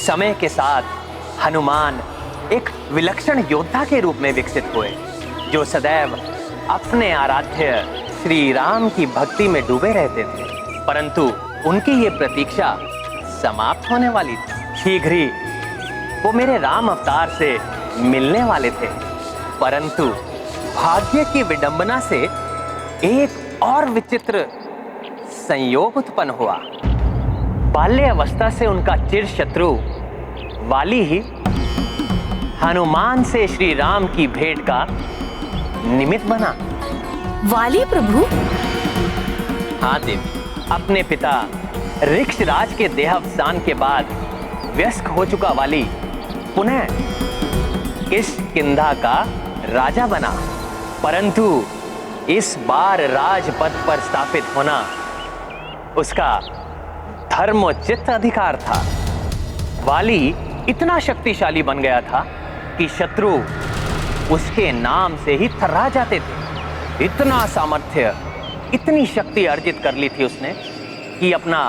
समय के साथ हनुमान एक विलक्षण योद्धा के रूप में विकसित हुए, जो सदैव अपने आराध्य श्री राम की भक्ति में डूबे रहते थे। परंतु उनकी ये प्रतीक्षा समाप्त होने वाली थी। शीघ्र ही वो मेरे राम अवतार से मिलने वाले थे। परंतु भाग्य की विडंबना से एक और विचित्र संयोग उत्पन्न हुआ। बाल्य अवस्था से उनका चिर शत्रु वाली ही हनुमान से श्री राम की भेंट का निमित्त बना। वाली प्रभु? हाँ देवी, अपने पिता ऋक्षराज के देहावसान के बाद वयस्क हो चुका वाली पुनः किष्किंधा का राजा बना। परंतु इस बार राजपद पर स्थापित होना उसका धर्मोचित अधिकार था। वाली इतना शक्तिशाली बन गया था कि शत्रु उसके नाम से ही थर्रा जाते थे। इतना सामर्थ्य, इतनी शक्ति अर्जित कर ली थी उसने कि अपना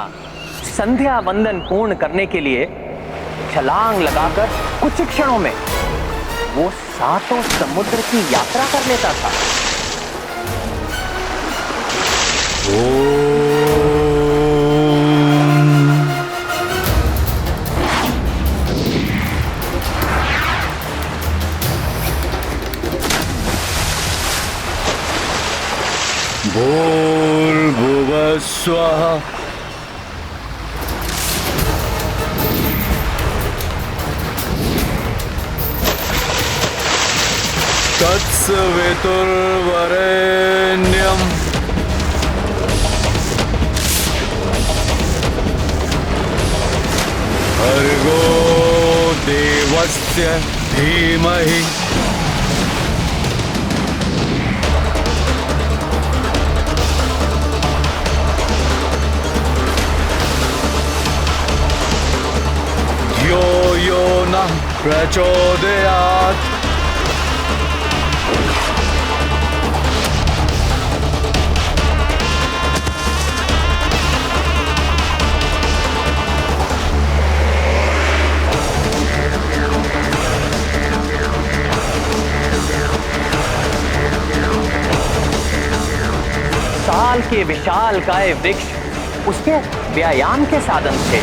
संध्या वंदन पूर्ण करने के लिए छलांग लगाकर कुछ क्षणों में वो 7 समुद्र की यात्रा कर लेता था। भूर्भुवः स्वः। तत्सवितुर्वरेण्यम् भर्गो देवस्य धीमहि धियो यो नः प्रचोदयात्। साल के विशाल काय वृक्ष उसके व्यायाम के साधन थे।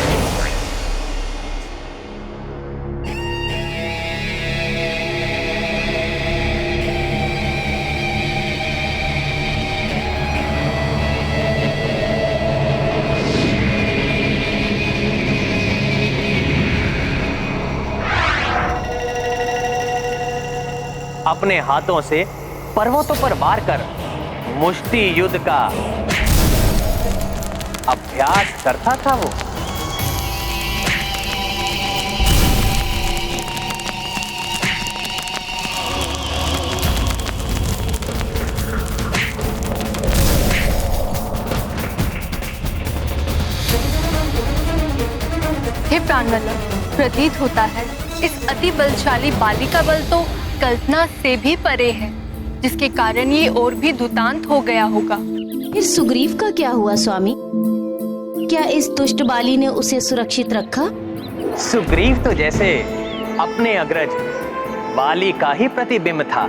अपने हाथों से पर्वतों पर वार कर मुष्टि युद्ध का अभ्यास करता था वो। हे प्राणवल्लभ, प्रतीत होता है इस अति बलशाली बाली का बल तो कल्पना से भी परे है, जिसके कारण ये और भी दुतांत हो गया होगा। फिर सुग्रीव का क्या हुआ स्वामी? क्या इस दुष्ट बाली ने उसे सुरक्षित रखा? सुग्रीव तो जैसे अपने अग्रज बाली का ही प्रतिबिंब था,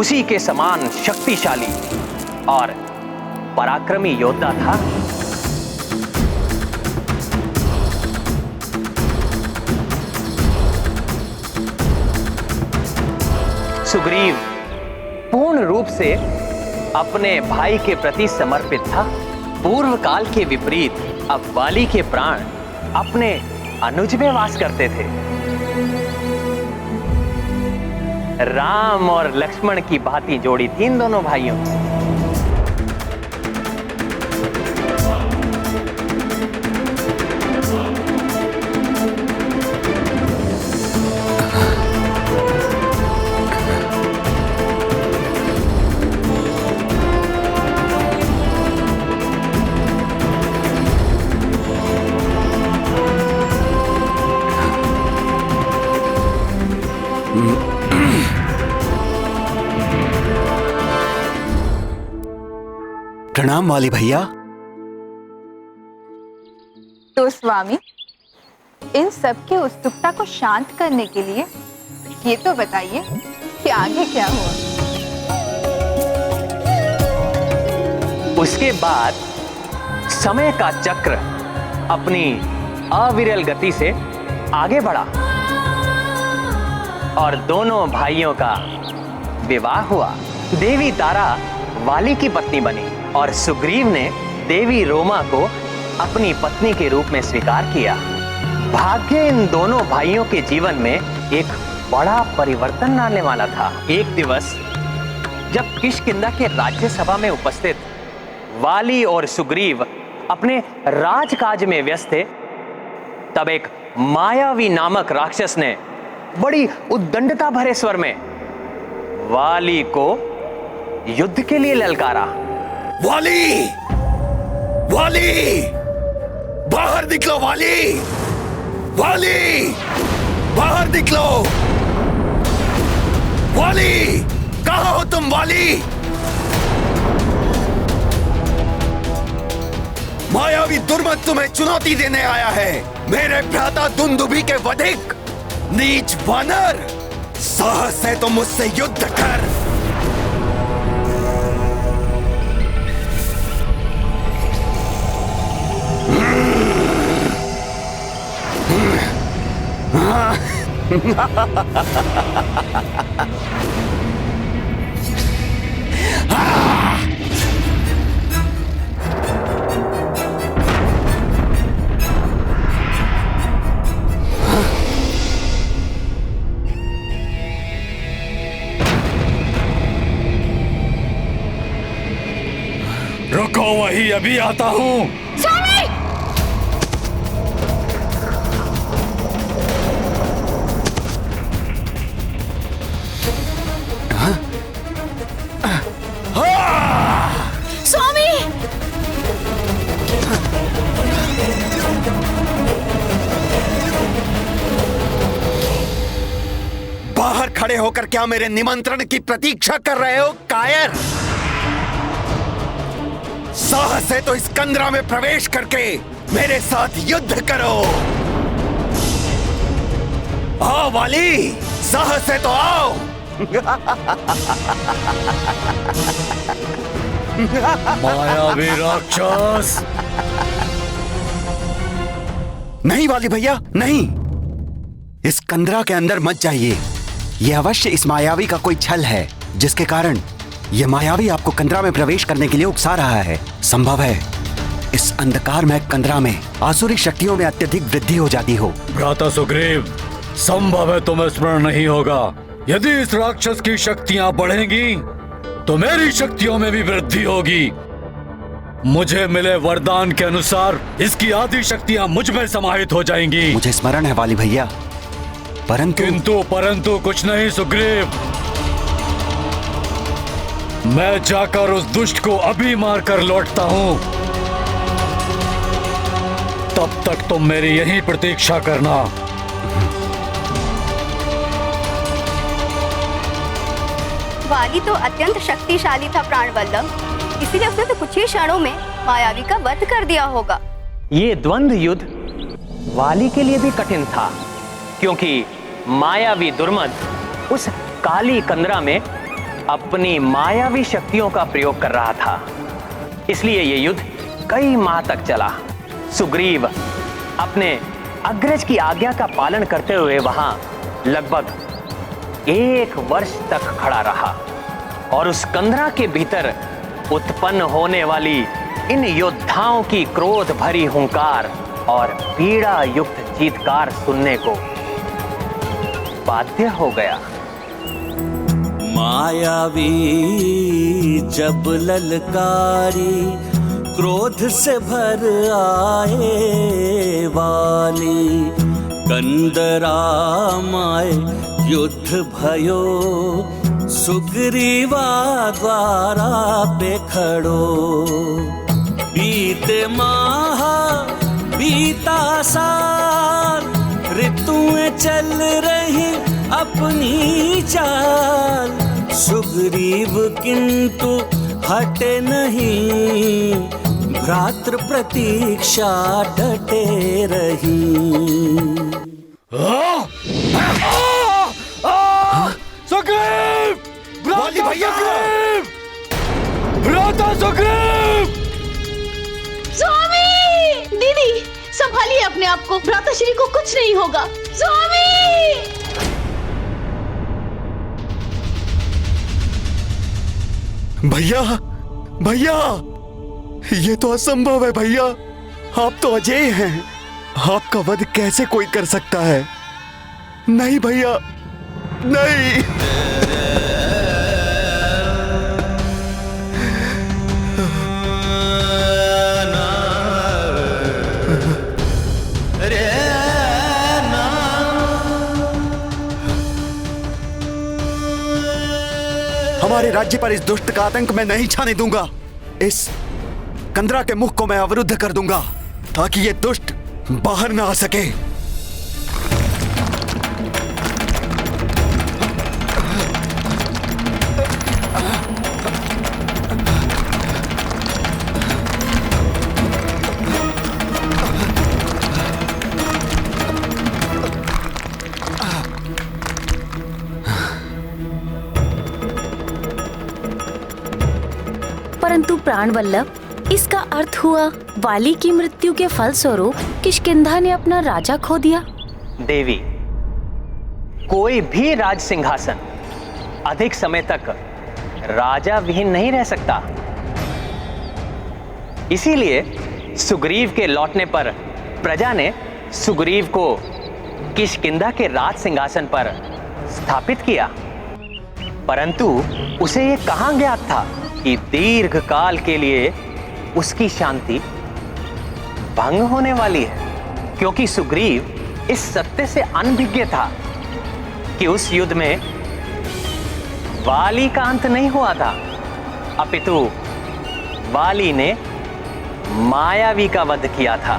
उसी के समान शक्तिशाली और पराक्रमी योद्धा था। सुग्रीव पूर्ण रूप से अपने भाई के प्रति समर्पित था। पूर्व काल के विपरीत अब बाली के प्राण अपने अनुज में वास करते थे। राम और लक्ष्मण की भांति जोड़ी थी इन दोनों भाइयों की। प्रणाम वाली भैया। तो स्वामी, इन सब की उत्सुकता को शांत करने के लिए ये तो बताइए कि आगे क्या हुआ। उसके बाद समय का चक्र अपनी अविरल गति से आगे बढ़ा और दोनों भाइयों का विवाह हुआ। देवी तारा वाली की पत्नी बनी और सुग्रीव ने देवी रोमा को अपनी पत्नी के रूप में स्वीकार किया। भाग्य इन दोनों भाइयों के जीवन में एक बड़ा परिवर्तन लाने वाला था। एक दिवस जब किष्किंधा के राज्यसभा में उपस्थित वाली और सुग्रीव अपने राजकाज में व्यस्त थे, तब एक मायावी नामक राक्षस ने बड़ी उद्दंडता भरे स्वर में वाली को युद्ध के लिए ललकारा। वाली, वाली, बाहर निकलो वाली, वाली, बाहर निकलो, वाली, कहाँ हो तुम वाली? मायावी दुर्मत तुम्हें चुनौती देने आया है। मेरे भ्राता दुंदुभी के वधिक नीच वानर, साहस है तो मुझसे युद्ध कर। रुको, वही अभी आता हूं। स्वामी! स्वामी! बाहर खड़े होकर क्या मेरे निमंत्रण की प्रतीक्षा कर रहे हो कायर? साहस है तो इस कंदरा में प्रवेश करके मेरे साथ युद्ध करो। आओ वाली, साहस है तो आओ। मायावी राक्षस! नहीं वाली भैया, नहीं, इस कंदरा के अंदर मत जाइए। यह अवश्य इस मायावी का कोई छल है, जिसके कारण यह मायावी आपको कंदरा में प्रवेश करने के लिए उकसा रहा है। संभव है इस अंधकारमय कंदरा में आसुरी शक्तियों में अत्यधिक वृद्धि हो जाती हो। भ्राता सुग्रीव, संभव है तुम्हें स्मरण नहीं होगा। यदि इस राक्षस की शक्तियां बढ़ेंगी तो मेरी शक्तियों में भी वृद्धि होगी। मुझे मिले वरदान के अनुसार इसकी आदि शक्तियां मुझ में समाहित हो जाएंगी। मुझे स्मरण है वाली भैया, परंतु कुछ नहीं सुग्रीव। मैं जाकर उस दुष्ट को अभी मारकर लौटता हूं। तब तक तुम मेरी यहीं प्रतीक्षा करना। वाली तो अत्यंत शक्तिशाली था प्राणवल्लभ, इसीलिए उसने तो कुछ ही क्षणों में मायावी का वध कर दिया होगा। ये द्वंद्व युद्ध वाली के लिए भी कठिन था, क्योंकि मायावी दुर्मद उस काली कंदरा में अपनी मायावी शक्तियों का प्रयोग कर रहा था। इसलिए ये युद्ध कई माह तक चला। सुग्रीव अपने अग्रज की आज्ञा का पालन करते हुए वहां लगभग 1 वर्ष तक खड़ा रहा और उस कंदरा के भीतर उत्पन्न होने वाली इन योद्धाओं की क्रोध भरी हुंकार और पीड़ा युक्त चीत्कार सुनने को बाध्य हो गया। मायावी जब ललकारी क्रोध से भर आए वाली, कंदरा माए युद्ध भयो सुग्रीवा द्वारा पे खड़ो। बीते माह बीता साल, ऋतुएं चल रही अपनी चाल। सुग्रीव किंतु हटे नहीं, रात्र प्रतीक्षा डटे रही। सुग्रीव! वाली भैया! भ्राता सुग्रीव! स्वामी! दीदी संभालिए अपने आप को, भ्राताश्री को कुछ नहीं होगा। स्वामी! भैया भैया, ये तो असंभव है भैया। आप तो अजय हैं, आपका वध कैसे कोई कर सकता है? नहीं भैया, नहीं। हमारे राज्य पर इस दुष्ट का आतंक मैं नहीं छाने दूंगा। इस कंदरा के मुख को मैं अवरुद्ध कर दूंगा ताकि ये दुष्ट बाहर ना आ सके। परंतु प्राणवल्लभ, इसका अर्थ हुआ वाली की मृत्यु के फलस्वरूप किष्किंधा ने अपना राजा खो दिया। देवी, कोई भी राज सिंहासन अधिक समय तक राजा विहीन नहीं रह सकता। इसीलिए सुग्रीव के लौटने पर प्रजा ने सुग्रीव को किष्किंधा के राज सिंहासन पर स्थापित किया। परंतु उसे यह कहां ज्ञात था कि दीर्घ काल के लिए उसकी शांति भंग होने वाली है, क्योंकि सुग्रीव इस सत्य से अनभिज्ञ था कि उस युद्ध में वाली का अंत नहीं हुआ था, अपितु वाली ने मायावी का वध किया था।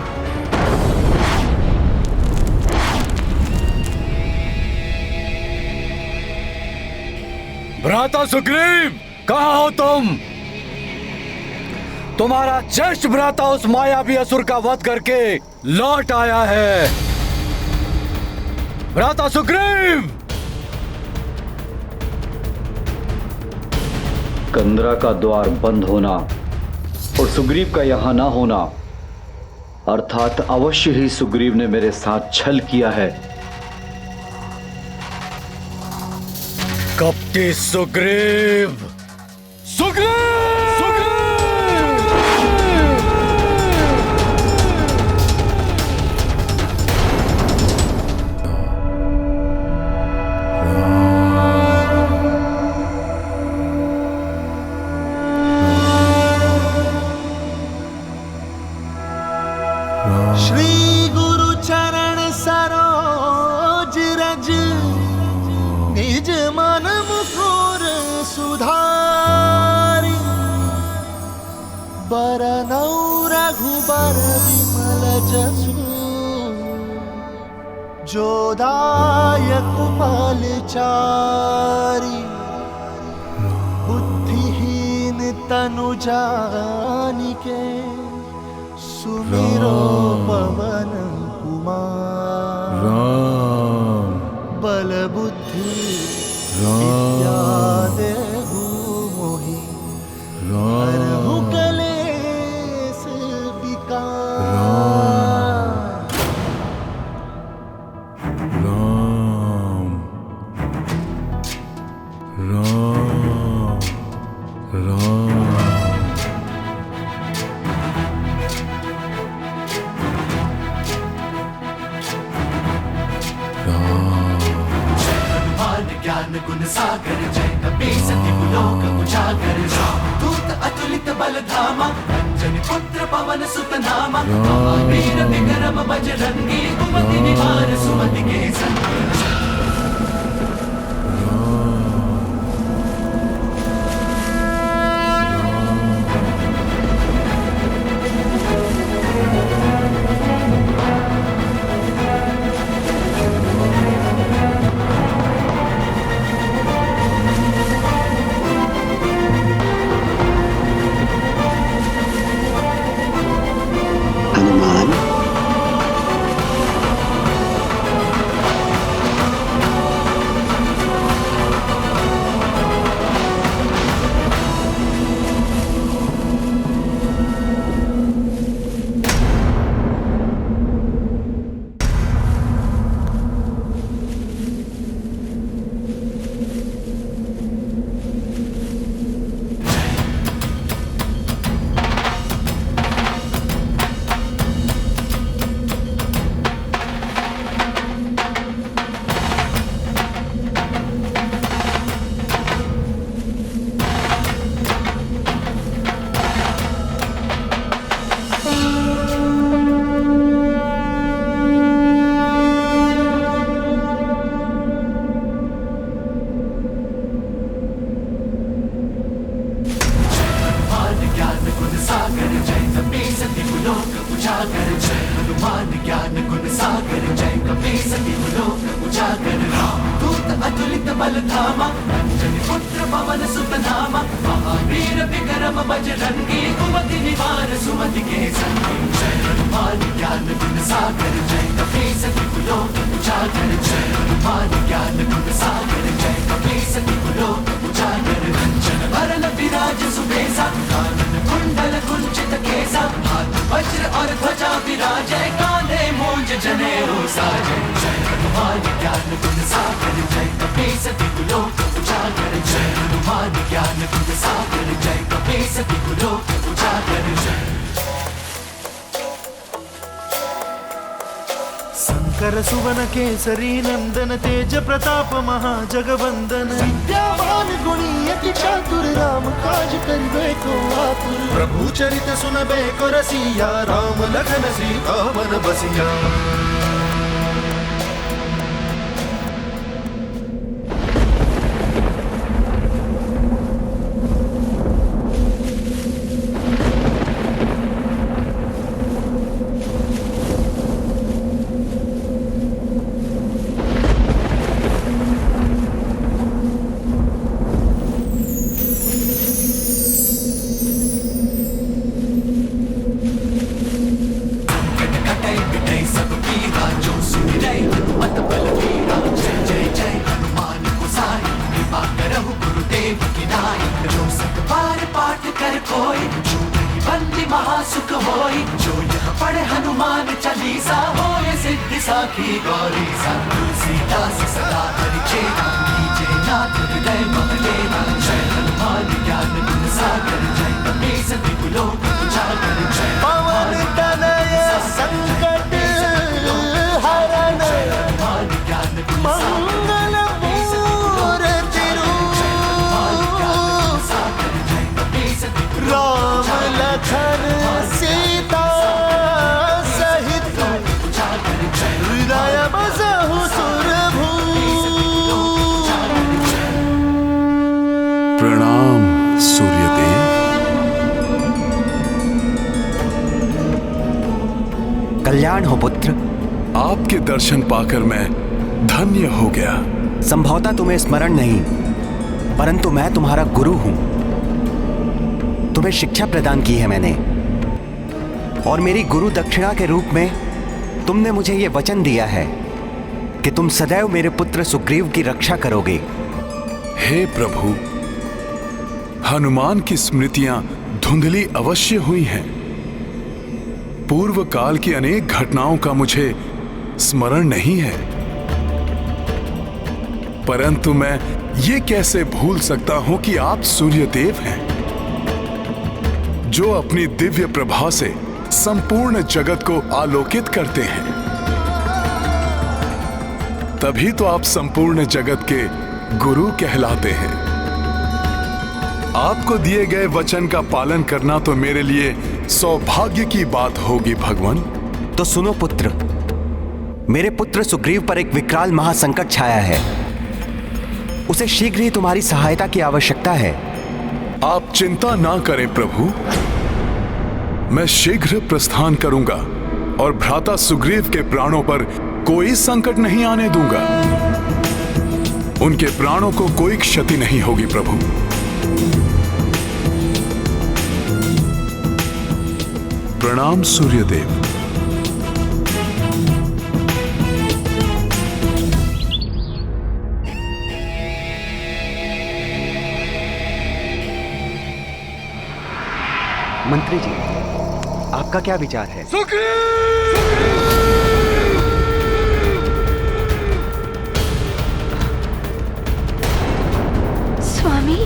भ्राता सुग्रीव, कहाँ हो तुम? तुम्हारा ज्येष्ठ भ्राता उस मायावी असुर का वध करके लौट आया है। भ्राता सुग्रीव! कंदरा का द्वार बंद होना और सुग्रीव का यहां ना होना अर्थात अवश्य ही सुग्रीव ने मेरे साथ छल किया है। कपटी सुग्रीव! सुग्रीव! श्री गुरु चरण सरोज रज, निज मन मुकुर सुधारी। बरनौ रघुबर विमल जसु, जो दायक फल चारी। बुद्धिहीन तनु जानिके, सुमिरो पवन कुमार। बल बुद्धि विद्या देहु मोहि, हरहु कलेश विकार। ज्ञान गुण सागर, जय कपीस तिहु लोक उजागर। दूत अतुलित बल धामा, अंजनी पुत्र पवन सुत नामा। महावीर विक्रम बजरंगी, कुमति निवार सुमति के संग। लोक उजागर जय हनुमान ज्ञान गुण सागर जय कपीस तिहु लोक उजागर रामदूत अतुलित बल धामा अंजनी पुत्र पवन सुत नामा महावीर विक्रम बजरंगी कुमति निवार सुमति के संगी जय हनुमान ज्ञान गुण सागर जय कपीस तिहु लोक उजागर जय हनुमान ज्ञान गुण सागर जय कपीस तिहु लोक उजागर कंचन वरन विराज सुबेसा कानन कुंडल कुंचित केसा हाथ वज्र और ध्वजा विराजय कांधे मूंज जनेऊ साजय जय हनुमान ज्ञान गुण सागर जय कपीस तिहु लोक उजागर जय हनुमान ज्ञान गुण सागर जय कपीस तिहु लोक उजागर जय शंकर सुवन केसरी नंदन तेज प्रताप महाजगवंदन विद्यावान गुणी अति चातुर राम काज करिबे को आतुर प्रभु चरित सुनबे को रसिया राम लखन सीता मन बसिया महासुख होई जो यह पढ़े हनुमान चालीसा होए सिद्धि साखी गौरी सा तुलसीदास सदा हरि चेरा कीजे नाथ हृदय मह लेना जय हनुमान ज्ञान गुण सागर जय कपीस तिहु लोक उजागर जय पवन तनय संकट हरण मंगल मूर्ति राम लखन सीता सहित हृदय बसहु सुरभू प्रणाम सूर्यदेव। कल्याण हो पुत्र। आपके दर्शन पाकर मैं धन्य हो गया। संभवतः तुम्हें स्मरण नहीं, परंतु मैं तुम्हारा गुरु हूं। तुम्हें शिक्षा प्रदान की है मैंने, और मेरी गुरु दक्षिणा के रूप में तुमने मुझे यह वचन दिया है कि तुम सदैव मेरे पुत्र सुग्रीव की रक्षा करोगे। हे प्रभु, हनुमान की स्मृतियां धुंधली अवश्य हुई हैं। पूर्व काल की अनेक घटनाओं का मुझे स्मरण नहीं है, परंतु मैं ये कैसे भूल सकता हूं कि आप सूर्यदेव हैं, जो अपनी दिव्य प्रभा से संपूर्ण जगत को आलोकित करते हैं। तभी तो आप संपूर्ण जगत के गुरु कहलाते हैं। आपको दिए गए वचन का पालन करना तो मेरे लिए सौभाग्य की बात होगी भगवान। तो सुनो पुत्र, मेरे पुत्र सुग्रीव पर एक विकराल महासंकट छाया है। उसे शीघ्र ही तुम्हारी सहायता की आवश्यकता है। आप चिंता ना करें प्रभु, मैं शीघ्र प्रस्थान करूंगा और भ्राता सुग्रीव के प्राणों पर कोई संकट नहीं आने दूंगा। उनके प्राणों को कोई क्षति नहीं होगी प्रभु। प्रणाम सूर्यदेव। मंत्री जी, आपका क्या विचार है? स्वामी,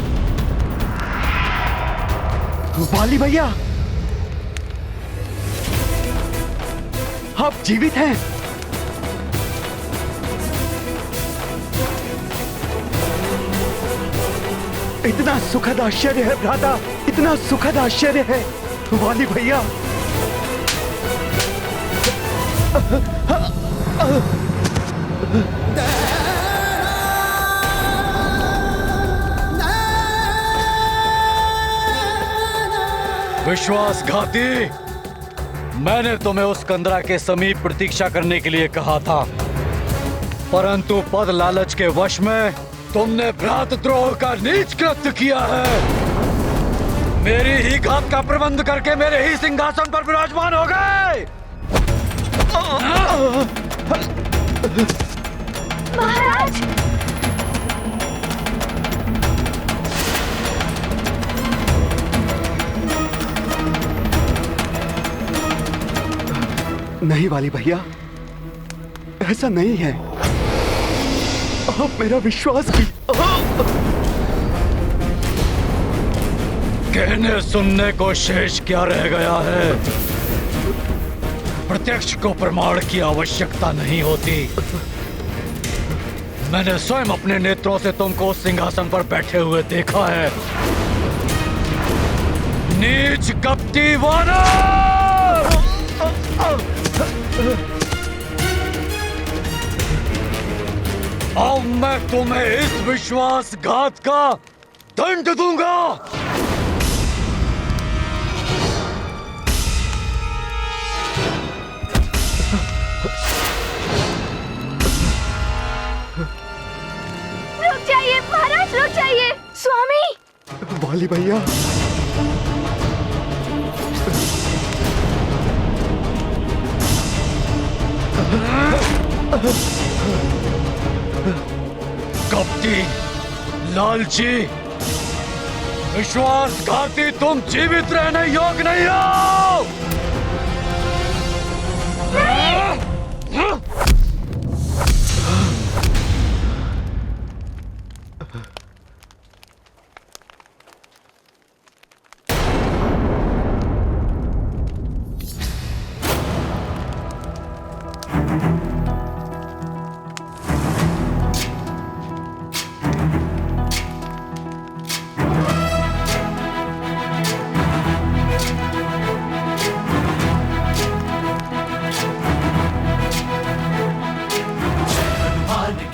वाली भैया, आप जीवित हैं? इतना सुखद आश्चर्य है भ्राता, इतना सुखद आश्चर्य है वाली भैया। विश्वासघाती, मैंने तुम्हें उस कंदरा के समीप प्रतीक्षा करने के लिए कहा था, परंतु पद लालच के वश में तुमने भ्रातृद्रोह का नीच कृत्य किया है। मेरी ही घात का प्रबंध करके मेरे ही सिंहासन पर विराजमान हो गए। महाराज, नहीं वाली भैया, ऐसा नहीं है। आप मेरा विश्वास की। कहने सुनने को शेष क्या रह गया है? प्रत्यक्ष को प्रमाण की आवश्यकता नहीं होती। मैंने स्वयं अपने नेत्रों से तुमको उस सिंहासन पर बैठे हुए देखा है। नीच कपटी वानर! अब मैं तुम्हें इस विश्वासघात का दंड दूंगा। रुक जाइए महाराज, रुक जाइए। स्वामी, वाली भैया, कपटी, लालची, विश्वासघाती, तुम जीवित रहने योग्य नहीं हो।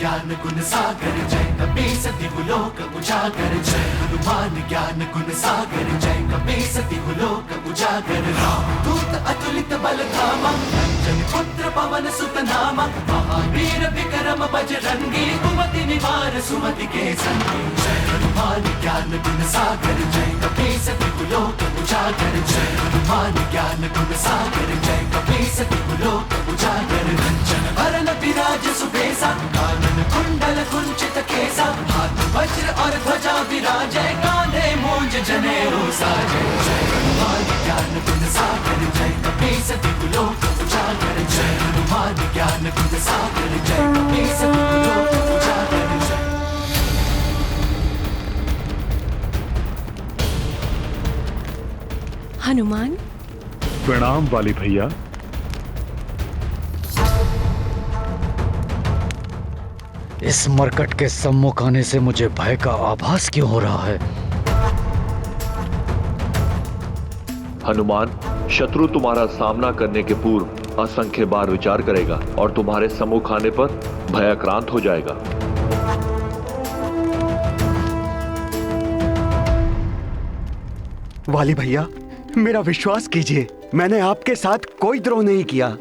ज्ञान गुण सागर जय कपीस दिवलोक उजागर। जय हनुमान ज्ञान गुण सागर जय कपीस दिवलोक उजागर। रामदूत अतुलित बल धामा, अंजनी पुत्र पवन सुत नामा। महावीर विक्रम बजरंगी, कुमति निवार सुमति के संगी। जय हनुमान ज्ञान गुण सागर जय कपीस दिवलोक उजागर। जय हनुमान ज्ञान गुण सागर जय कपीस दिवलोक उजागर। रंजन वरन विराज सुबेसा, कानन कुंडल कुंचित केसा। हाथ वज्र और ध्वजा विराजै, कांधे मूंज जनेऊ साजै। जय हनुमान ज्ञान गुण सागर जय कपीस दिवलोक उजागर। जय हनुमान ज्ञान गुण सागर जय कपीस दिवलोक उजागर। जय हनुमान। प्रणाम वाली भैया। इस मरकट के सम्मुख आने से मुझे भय का आभास क्यों हो रहा है? हनुमान, शत्रु तुम्हारा सामना करने के पूर्व असंख्य बार विचार करेगा और तुम्हारे सम्मुख आने पर भयाक्रांत हो जाएगा। वाली भैया, मेरा विश्वास कीजिए, मैंने आपके साथ कोई द्रोह नहीं किया।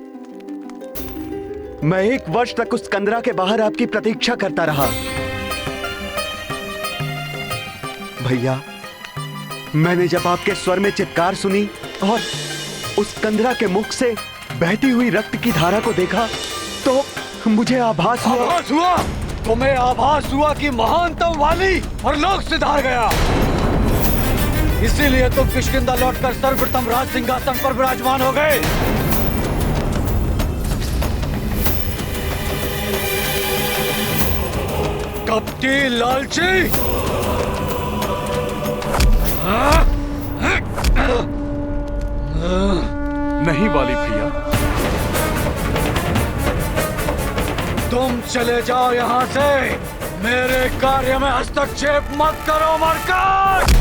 मैं 1 वर्ष तक उस कंदरा के बाहर आपकी प्रतीक्षा करता रहा। भैया, मैंने जब आपके स्वर में चित्कार सुनी और उस कंदरा के मुख से बहती हुई रक्त की धारा को देखा तो मुझे आभास हुआ। तुम्हें आभास हुआ कि महानतम वाली और लोक से धार गया। इसीलिए तुम किष्किंधा लौटकर सर्वप्रथम राज सिंहासन पर विराजमान हो गए। कपटी, लालची, नहीं वाली भैया। तुम चले जाओ यहाँ से। मेरे कार्य में हस्तक्षेप मत करो मरकट।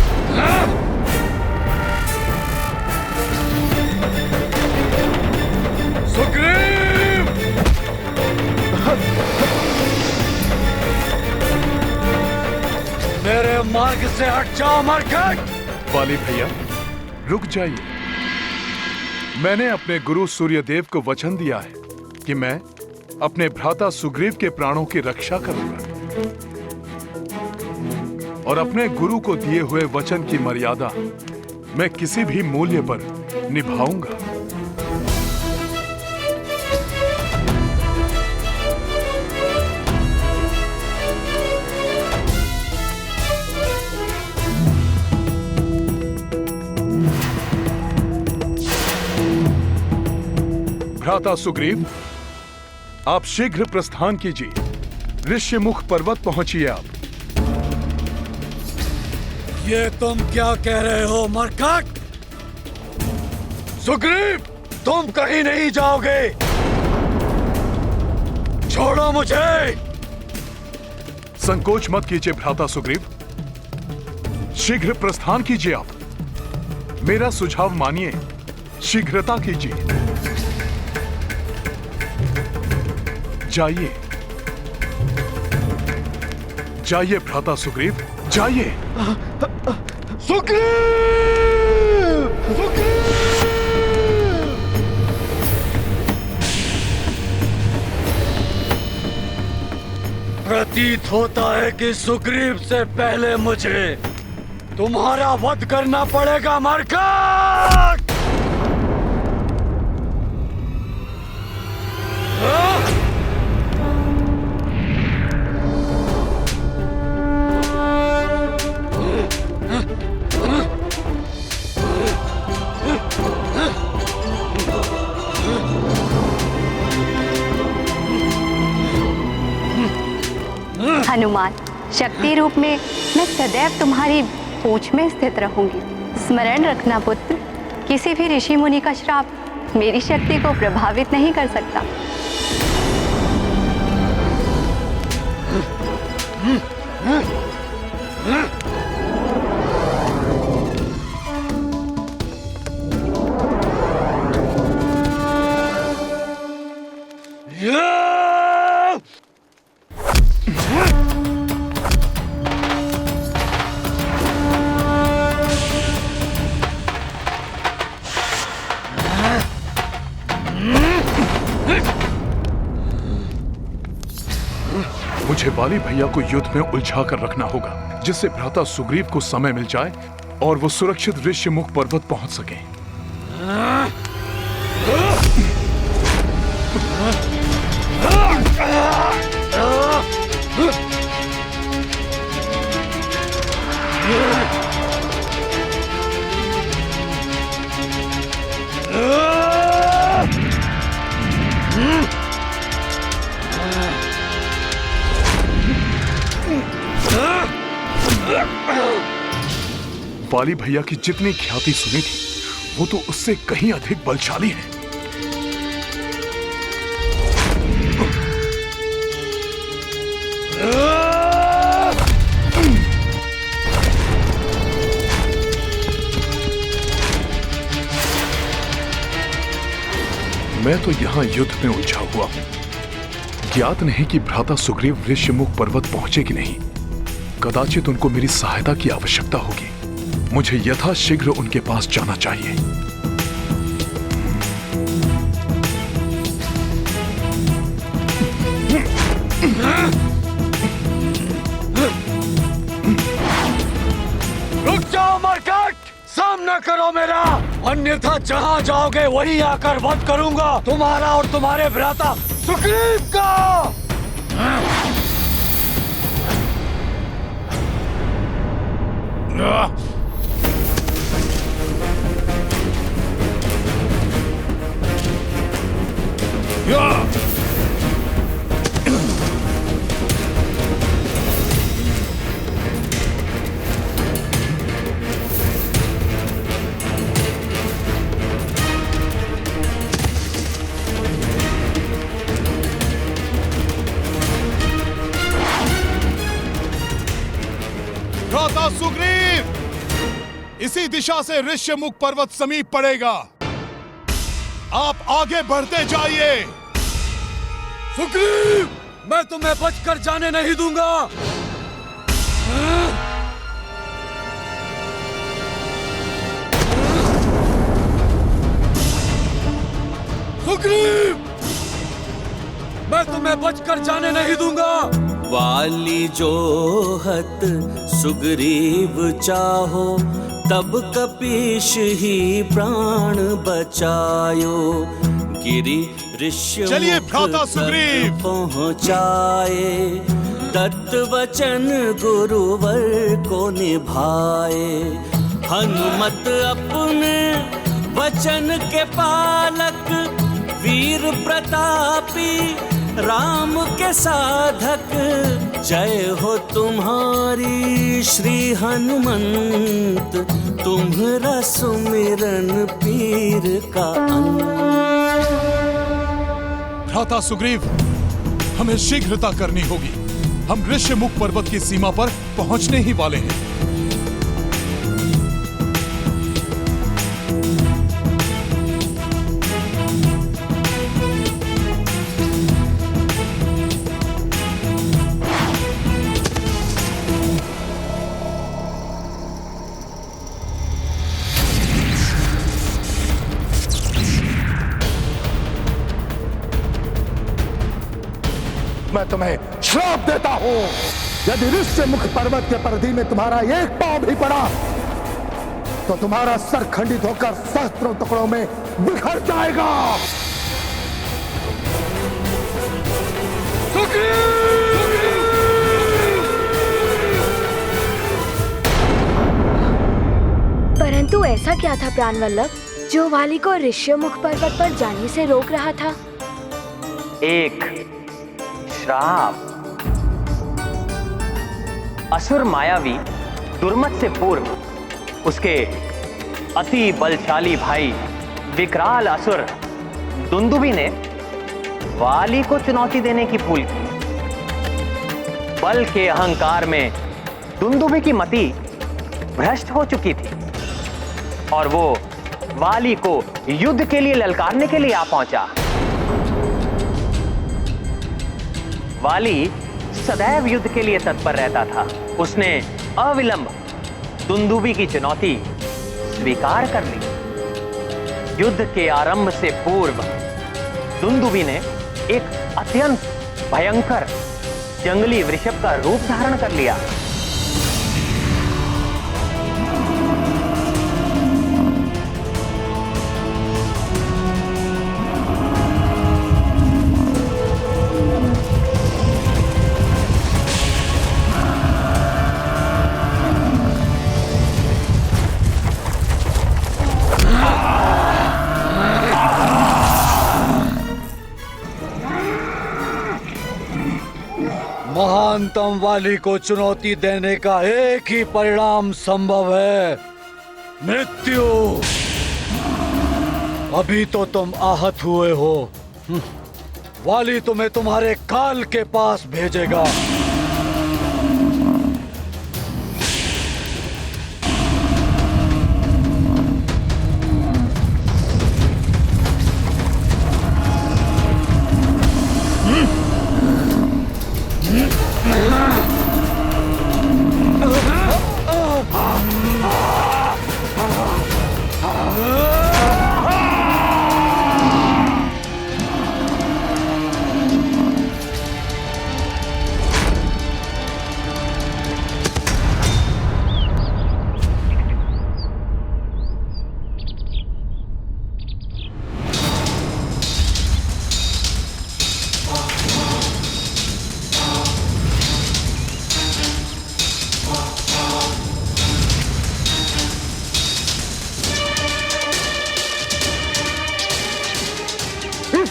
सुग्रीव! मेरे मार्ग से हट जाओ मरकट। वाली भैया, रुक जाइए। मैंने अपने गुरु सूर्यदेव को वचन दिया है कि मैं अपने भ्राता सुग्रीव के प्राणों की रक्षा करूंगा और अपने गुरु को दिए हुए वचन की मर्यादा मैं किसी भी मूल्य पर निभाऊंगा। भ्राता सुग्रीव, आप शीघ्र प्रस्थान कीजिए। ऋष्यमुख पर्वत पहुंचिए आप। ये तुम क्या कह रहे हो मरकट? सुग्रीव, तुम कहीं नहीं जाओगे। छोड़ो मुझे। संकोच मत कीजिए भ्राता सुग्रीव, शीघ्र प्रस्थान कीजिए आप। मेरा सुझाव मानिए, शीघ्रता कीजिए। जाइए जाइए भ्राता सुग्रीव, जाइए। सुग्रीव! सुग्रीव! प्रतीत होता है कि सुग्रीव से पहले मुझे तुम्हारा वध करना पड़ेगा मरकट! हनुमान, शक्ति रूप में मैं सदैव तुम्हारी पूंछ में स्थित रहूंगी। स्मरण रखना पुत्र, किसी भी ऋषि मुनि का श्राप मेरी शक्ति को प्रभावित नहीं कर सकता। मुझे बाली भैया को युद्ध में उलझा कर रखना होगा, जिससे भ्राता सुग्रीव को समय मिल जाए और वो सुरक्षित ऋष्यमुख पर्वत पहुंच सके। बाली भैया की जितनी ख्याति सुनी थी, वो तो उससे कहीं अधिक बलशाली है। मैं तो यहां युद्ध में उलझा हुआ हूं। ज्ञात नहीं कि भ्राता सुग्रीव ऋष्यमुख पर्वत पहुंचे कि नहीं। कदाचित उनको मेरी सहायता की आवश्यकता होगी। मुझे यथाशीघ्र उनके पास जाना चाहिए। रुक जाओ मरकट, सामना करो मेरा, अन्यथा जहां जाओगे वहीं आकर वध करूंगा तुम्हारा और तुम्हारे भ्राता सुग्रीव का। भ्राता सुग्रीव, इसी दिशा से ऋष्यमुख पर्वत समीप पड़ेगा। आप आगे बढ़ते जाइए। सुग्रीव, मैं तुम्हें बचकर जाने नहीं दूंगा। सुग्रीव, मैं तुम्हें बचकर जाने नहीं दूंगा। वाली जोहत सुग्रीव चाहो, तब कपीश ही प्राण बचायो। गिरि ऋष्य चलिए भ्राता सुग्रीव पहुँचाए, दत्त वचन गुरुवर को निभाए। हनुमत अपने वचन के पालक, वीर प्रतापी राम के साधक। जय हो तुम्हारी श्री हनुमंत, तुम्हारा सुमिरन पीर का अंत। भ्राता सुग्रीव, हमें शीघ्रता करनी होगी। हम ऋष्यमुख पर्वत की सीमा पर पहुंचने ही वाले हैं। मैं तुम्हें श्राप देता हूं, यदि ऋष्यमुख पर्वत के परिधि में तुम्हारा एक पांव भी पड़ा तो तुम्हारा सर खंडित होकर सहस्त्रों टुकड़ों में बिखर जाएगा। परंतु ऐसा क्या था प्राणवल्लभ जो वाली को ऋष्यमुख पर्वत पर जाने से रोक रहा था? एक श्राप। असुर मायावी दुर्मत से पूर्व उसके अति बलशाली भाई विकराल असुर दुंदुभी ने वाली को चुनौती देने की भूल की। बल के अहंकार में दुंदुभी की मति भ्रष्ट हो चुकी थी और वो वाली को युद्ध के लिए ललकारने के लिए आ पहुंचा। वाली सदैव युद्ध के लिए तत्पर रहता था। उसने अविलंब दुंदुभी की चुनौती स्वीकार कर ली। युद्ध के आरंभ से पूर्व दुंदुभी ने एक अत्यंत भयंकर जंगली वृषभ का रूप धारण कर लिया। महानतम वाली को चुनौती देने का एक ही परिणाम संभव है, मृत्यु। अभी तो तुम आहत हुए हो, वाली तुम्हें तुम्हारे काल के पास भेजेगा।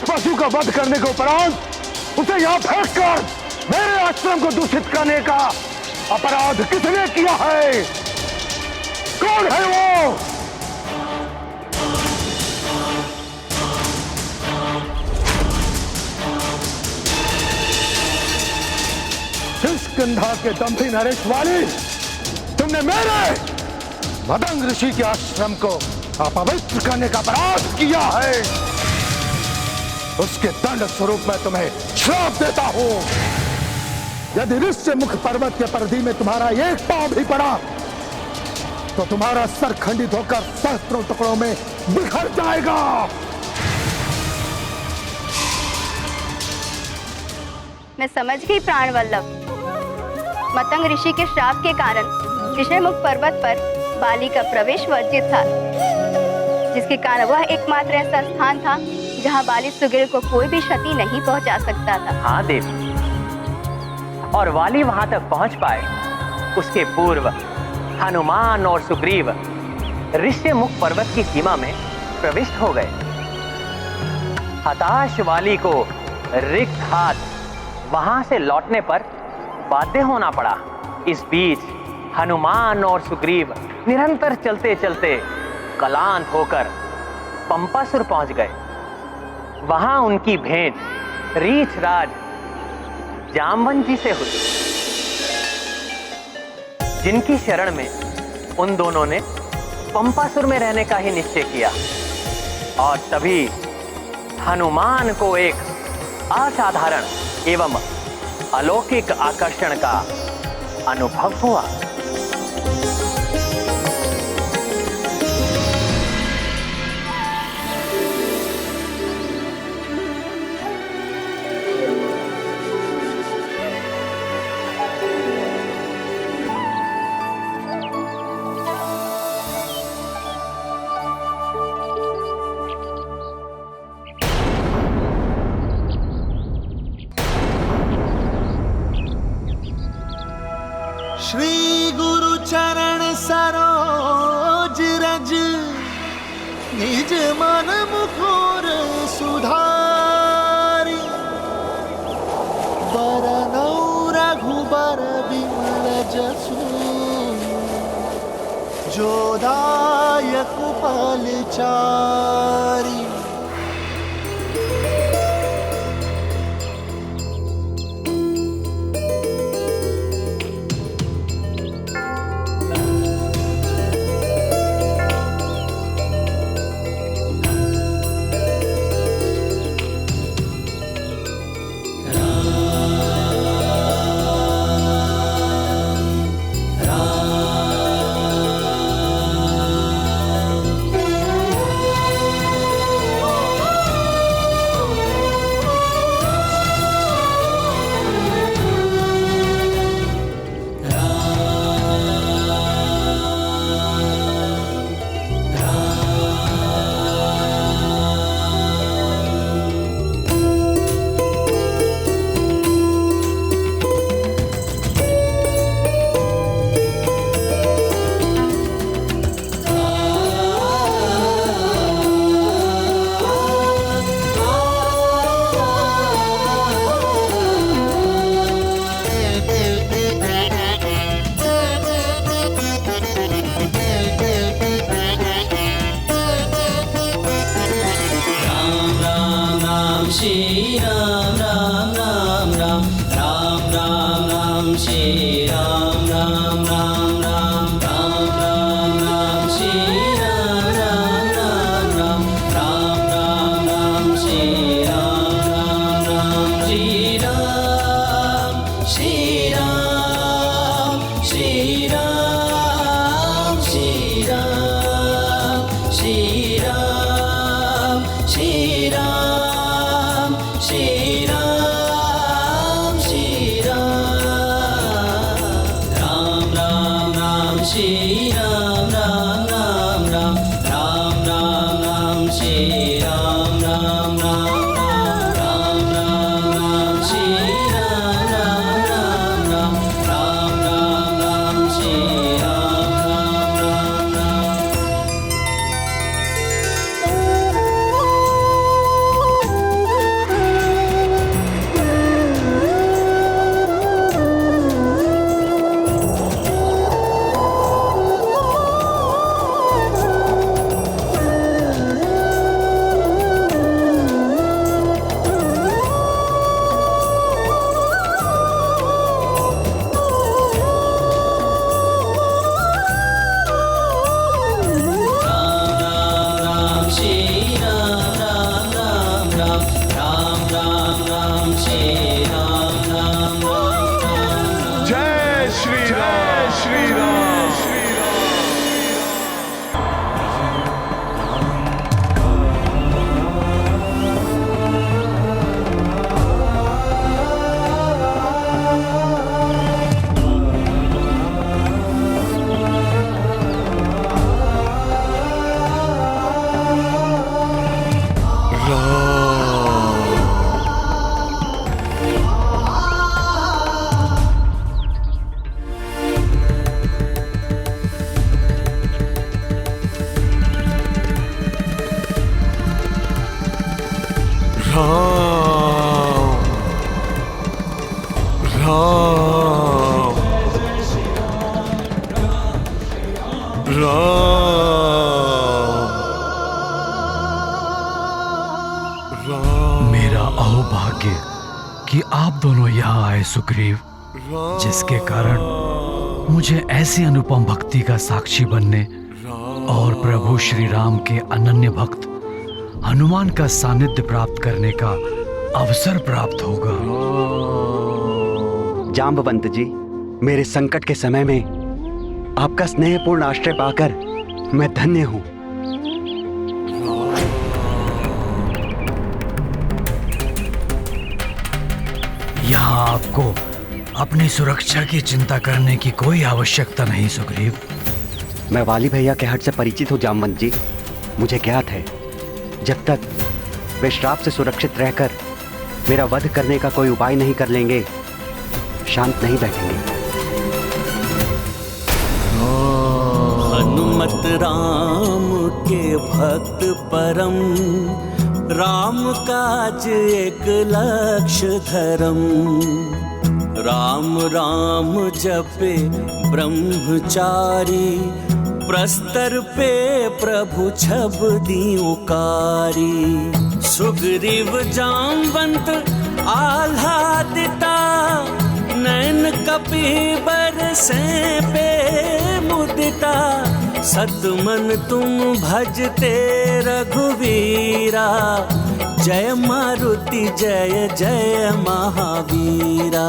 पशु का वध करने के उपरांत उसे यहाँ फेंक कर मेरे आश्रम को दूषित करने का अपराध किसने किया है? कौन है वो? किष्किंधा के दंभी नरेश वाली, तुमने मेरे मदंग ऋषि के आश्रम को अपवित्र करने का अपराध किया है। उसके दंड स्वरूप मैं तुम्हें श्राप देता हूं, यदि ऋष्यमुख पर्वत के परिधि में तुम्हारा एक पांव भी पड़ा तो तुम्हारा सर खंडित होकर सहस्त्रों टुकड़ों में बिखर जाएगा। मैं समझ गई प्राण वल्लभ। मतंग ऋषि के श्राप के कारण ऋषिमुख पर्वत पर बाली का प्रवेश वर्जित था, जिसके कारण वह एकमात्र ऐसा स्थान था जहां बाली सुग्रीव को कोई भी क्षति नहीं पहुंचा सकता था। हाँ देवी, और वाली वहां तक पहुंच पाए उसके पूर्व हनुमान और सुग्रीव ऋष्यमुख पर्वत की सीमा में प्रविष्ट हो गए। हताश वाली को रिक्त हाथ वहां से लौटने पर बाध्य होना पड़ा। इस बीच हनुमान और सुग्रीव निरंतर चलते चलते क्लांत होकर पंपासुर पहुंच गए। वहां उनकी भेंट रीछ राज जामवंत जी से हुई, जिनकी शरण में उन दोनों ने पंपासुर में रहने का ही निश्चय किया। और तभी हनुमान को एक असाधारण एवं अलौकिक आकर्षण का अनुभव हुआ। श्री गुरु चरण सरोज रज, निज मन मुकुर सुधारी। बरनौ रघुबर बिमल जसु, जो दायक फलचारी। श्री राम राम राम राम राम राम राम श्री राम राम राम राम राम राम राम श्री राम राम राम राम राम राम राम श्री राम राम राम श्री राम श्री राम श्री राम श्री राम श्री राम श्री राम श्री राम श्री राम राम राम राम श्री राम राम राम राम राम राम राम श्री राम राम राम राम राम राम श्री राम राम राम राम राम राम राम श्री राम राम राम मेरा अहोभाग्य कि आप दोनों यहाँ आए सुग्रीव, जिसके कारण मुझे ऐसी अनुपम भक्ति का साक्षी बनने और प्रभु श्री राम के अनन्य भक्त हनुमान का सानिध्य प्राप्त करने का अवसर प्राप्त होगा। जाम्बवंत जी, मेरे संकट के समय में आपका स्नेहपूर्ण आश्रय पाकर मैं धन्य हूं। यहाँ आपको अपनी सुरक्षा की चिंता करने की कोई आवश्यकता नहीं सुग्रीव। मैं वाली भैया के हट से परिचित हूँ जामवंत जी। मुझे ज्ञात है जब तक वे श्राप से सुरक्षित रहकर मेरा वध करने का कोई उपाय नहीं कर लेंगे, शांत नहीं बैठेंगे। हनुमत राम के भक्त परम, राम काज एक लक्ष्य धरम। राम राम जपे ब्रह्मचारी, प्रस्तर पे प्रभु छब दीउकारी। सुग्रीव जामवंत आह्लादिता, नैन कपि बरसे पे मुदिता। सतमन तुम भजते रघुवीरा, जय मारुति जय जय महावीरा।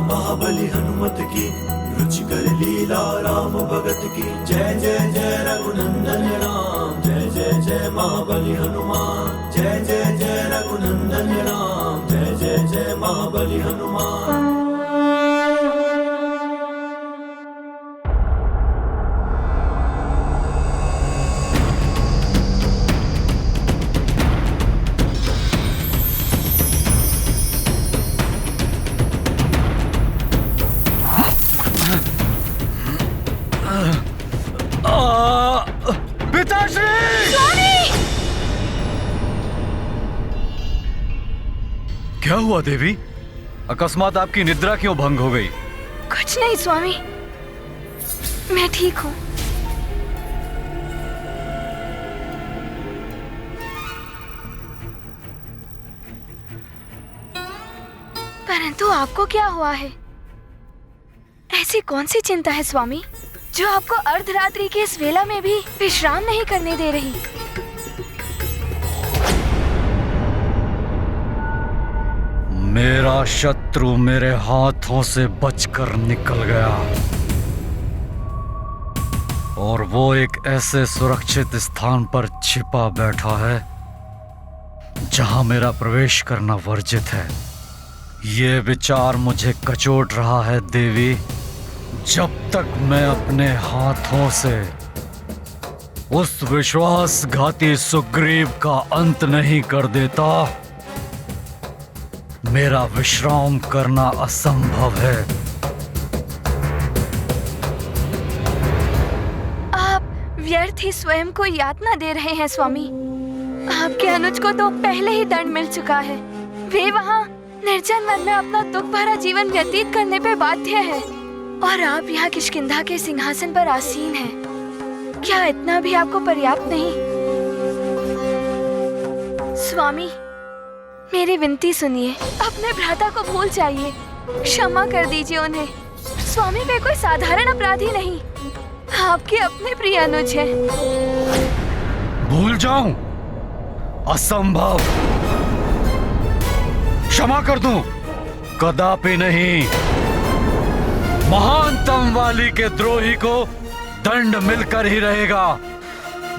महाबली हनुमत की, रुचिकर लीला राम भगत की। जय जय जय रघुनंदन राम, जय जय जय महाबली हनुमान। जय जय जय रघुनंदन राम, जय जय जय महाबली हनुमान। क्या हुआ देवी? अकस्मात आपकी निद्रा क्यों भंग हो गई? कुछ नहीं स्वामी, मैं ठीक हूँ। परंतु आपको क्या हुआ है? ऐसी कौन सी चिंता है स्वामी जो आपको अर्धरात्रि की इस वेला में भी विश्राम नहीं करने दे रही? मेरा शत्रु मेरे हाथों से बचकर निकल गया और वो एक ऐसे सुरक्षित स्थान पर छिपा बैठा है जहां मेरा प्रवेश करना वर्जित है। ये विचार मुझे कचोट रहा है देवी। जब तक मैं अपने हाथों से उस विश्वासघाती सुग्रीव का अंत नहीं कर देता, मेरा विश्राम करना असंभव है। आप व्यर्थ ही स्वयं को यातना दे रहे हैं स्वामी। आपके अनुज को तो पहले ही दंड मिल चुका है। वे वहाँ निर्जन वन में अपना दुख भरा जीवन व्यतीत करने पे बाध्य है और आप यहाँ किष्किंधा के सिंहासन पर आसीन हैं। क्या इतना भी आपको पर्याप्त नहीं? स्वामी, मेरी विनती सुनिए। अपने भ्राता को भूल जाइए, क्षमा कर दीजिए उन्हें। स्वामी वे कोई साधारण अपराधी नहीं, आपके अपने प्रिय अनुज हैं। भूल जाऊं? असंभव। क्षमा कर दूं? कदापि नहीं। महानतम वाली के द्रोही को दंड मिलकर ही रहेगा।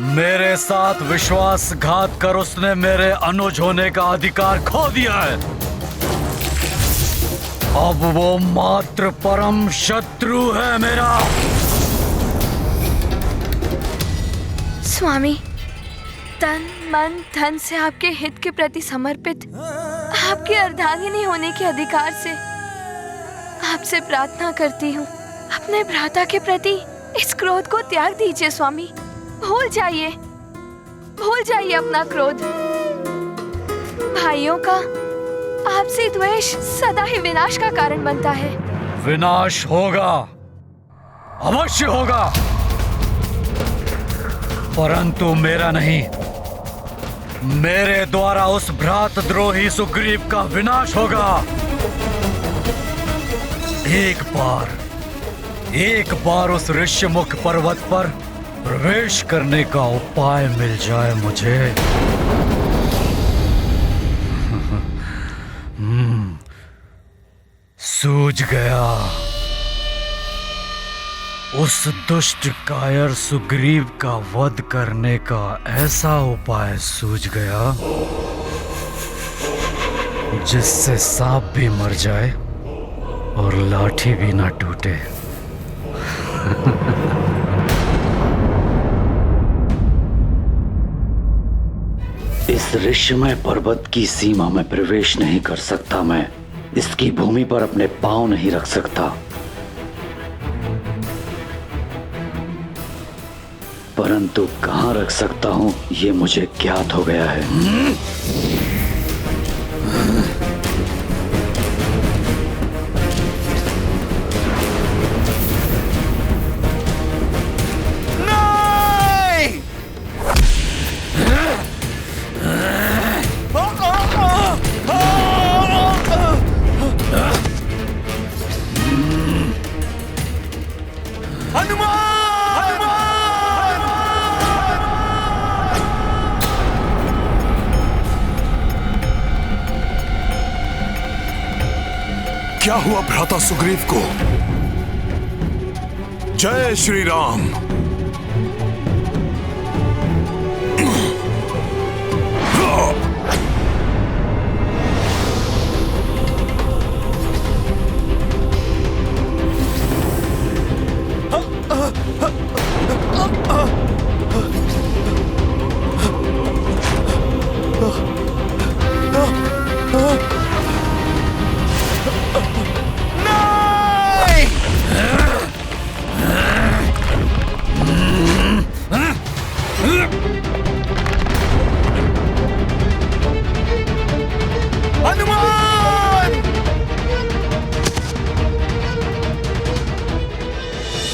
मेरे साथ विश्वासघात कर उसने मेरे अनुज होने का अधिकार खो दिया है। अब वो मात्र परम शत्रु है मेरा। स्वामी, तन मन धन से आपके हित के प्रति समर्पित, आपके अर्धांगिनी होने के अधिकार से आपसे प्रार्थना करती हूँ, अपने भ्राता के प्रति इस क्रोध को त्याग दीजिए स्वामी। भूल जाइए अपना क्रोध। भाइयों का आपसी द्वेष सदा ही विनाश का कारण बनता है। विनाश होगा, अवश्य होगा, परंतु मेरा नहीं, मेरे द्वारा उस भ्रातद्रोही सुग्रीव का विनाश होगा। एक बार उस ऋष्यमुख पर्वत पर प्रवेश करने का उपाय मिल जाए मुझे, सूझ गया। उस दुष्ट कायर सुग्रीव का वध करने का ऐसा उपाय सूझ गया जिससे सांप भी मर जाए और लाठी भी ना टूटे। इस ऋष्यमय पर्वत की सीमा में प्रवेश नहीं कर सकता मैं, इसकी भूमि पर अपने पांव नहीं रख सकता, परंतु कहां रख सकता हूं ये मुझे ज्ञात हो गया है। क्या हुआ भ्राता सुग्रीव को? जय श्री राम।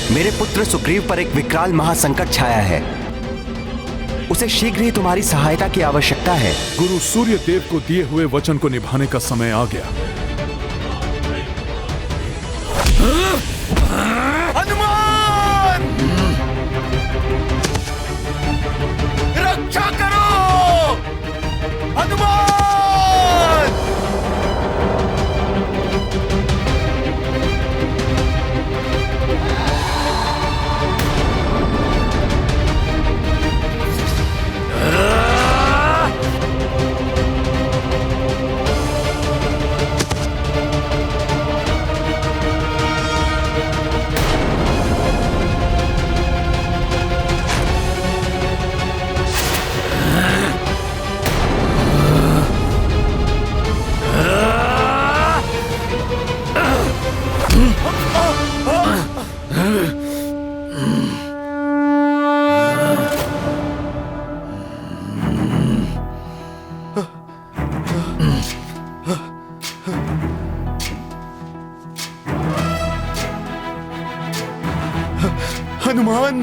मेरे पुत्र सुग्रीव पर एक विकराल महासंकट छाया है। उसे शीघ्र ही तुम्हारी सहायता की आवश्यकता है। गुरु सूर्य देव को दिए हुए वचन को निभाने का समय आ गया। हनुमान! रक्षा करो! हनुमान! हनुमान!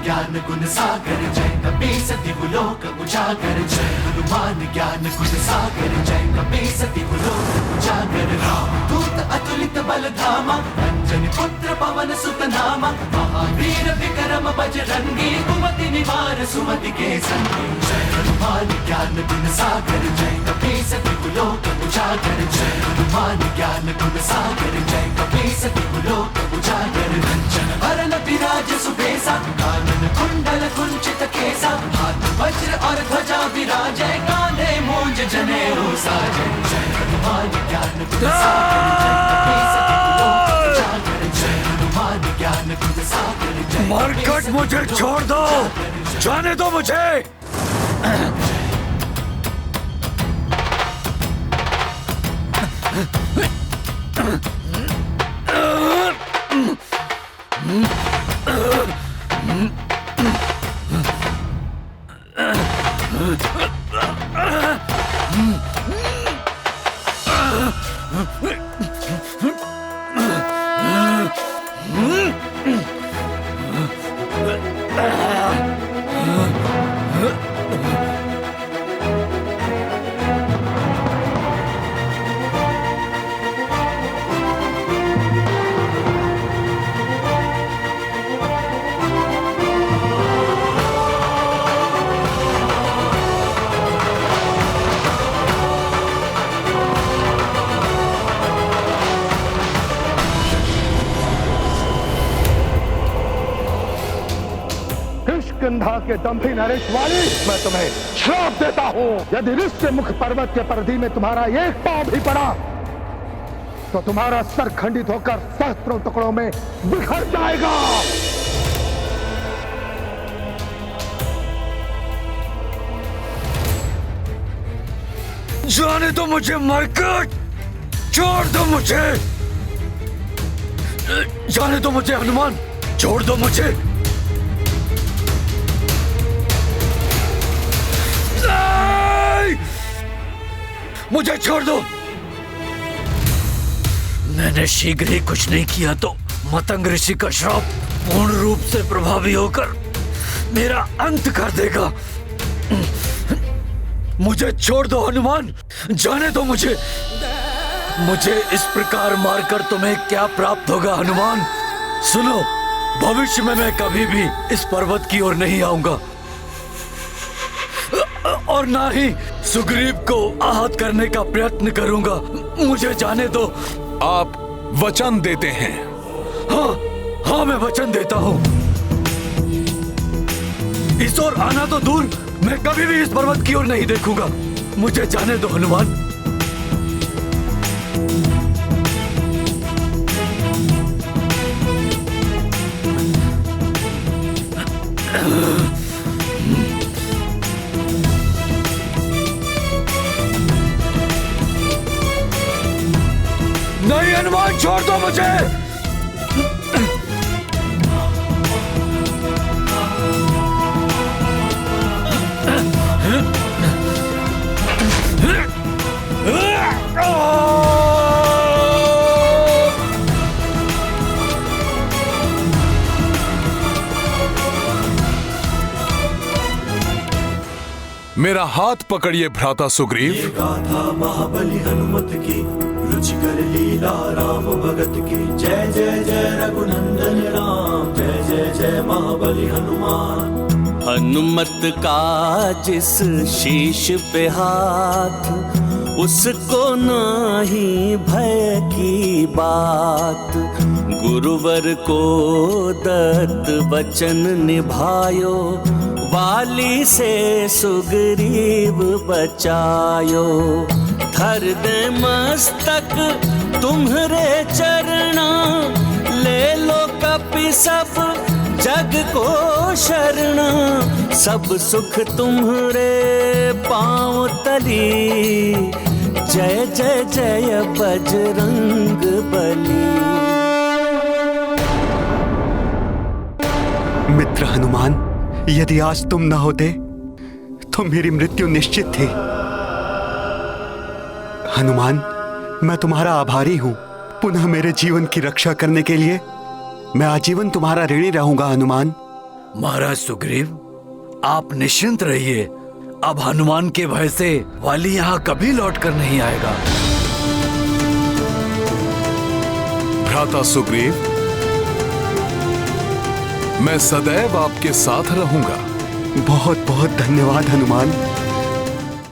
ज्ञान गुण सागर जय कपीस तिहुलोक उजागर जय हनुमान ज्ञान गुण सागर जय कपीस तिहुलोक उजागर रामदूत अतुलित बल धामा अंजनी पुत्र पवन सुत नामा महावीर विक्रम बजरंगी कुमति निवार सुमति के संगी जय हनुमान ज्ञान गुण सागर जय कपीस तिहुलोक उजागर जय हनुमान ज्ञान गुण सागर जय कपीस तिहुलोक उजागर रंजन वरन विराज सुबेसा कानन कुंडल कुंचित केसा हाथ वज्र और ध्वजा विराजय कांधे मूंज जनेऊ साजय जय हनुमान ज्ञान गुण सागर जय हनुमान ज्ञान गुण सागर जय मरकट मुझे छोड़ दो, जाने दो मुझे। किष्किंधा के दंभी नरेश वाली, मैं तुम्हें श्राप देता हूँ, यदि ऋष्य मुख पर्वत के परिधि में तुम्हारा एक पांव भी पड़ा तो तुम्हारा सर खंडित होकर सहस्त्रों टुकड़ों में बिखर जाएगा। जाने दो मुझे मरकर, छोड़ दो मुझे, जाने दो मुझे हनुमान, छोड़ दो मुझे। मुझे छोड़ दो। मैंने शीघ्र ही कुछ नहीं किया तो मतंग ऋषि का श्राप पूर्ण रूप से प्रभावी होकर मेरा अंत कर देगा। मुझे छोड़ दो हनुमान, जाने दो मुझे। मुझे इस प्रकार मारकर तुम्हें क्या प्राप्त होगा हनुमान? सुनो, भविष्य में मैं कभी भी इस पर्वत की ओर नहीं आऊंगा और ना ही सुग्रीव को आहत करने का प्रयत्न करूंगा। मुझे जाने दो। आप वचन देते हैं? हाँ, मैं वचन देता हूँ। इस ओर आना तो दूर, मैं कभी भी इस पर्वत की ओर नहीं देखूंगा। मुझे जाने दो हनुमान। नहीं हनुमान, छोड़ दो मुझे। मेरा हाथ पकड़िए भ्राता सुग्रीव। ये गाथा महाबली हनुमत की, रुचिकर लीला राम भगत की। जय जय जय रघुनंदन राम, जय जय जय महाबली हनुमान। हनुमत का जिस शीश पे हाथ, उसको नाही भय की बात। गुरुवर को दत्त वचन निभायो, वाली से सुग्रीव बचायो। धर दे मस्तक तुम्हारे चरणा, ले लो कपि सब जग को शरणा। सब सुख तुम्हारे पांव तली, जय जय जय बजरंग बली। मित्र हनुमान, यदि आज तुम न होते तो मेरी मृत्यु निश्चित थी। हनुमान, मैं तुम्हारा आभारी हूं। पुनः मेरे जीवन की रक्षा करने के लिए मैं आजीवन तुम्हारा ऋणी रहूंगा हनुमान। महाराज सुग्रीव, आप निश्चिंत रहिए। अब हनुमान के भय से वाली यहाँ कभी लौट कर नहीं आएगा। भ्राता सुग्रीव, मैं सदैव आपके साथ रहूंगा। बहुत बहुत धन्यवाद हनुमान।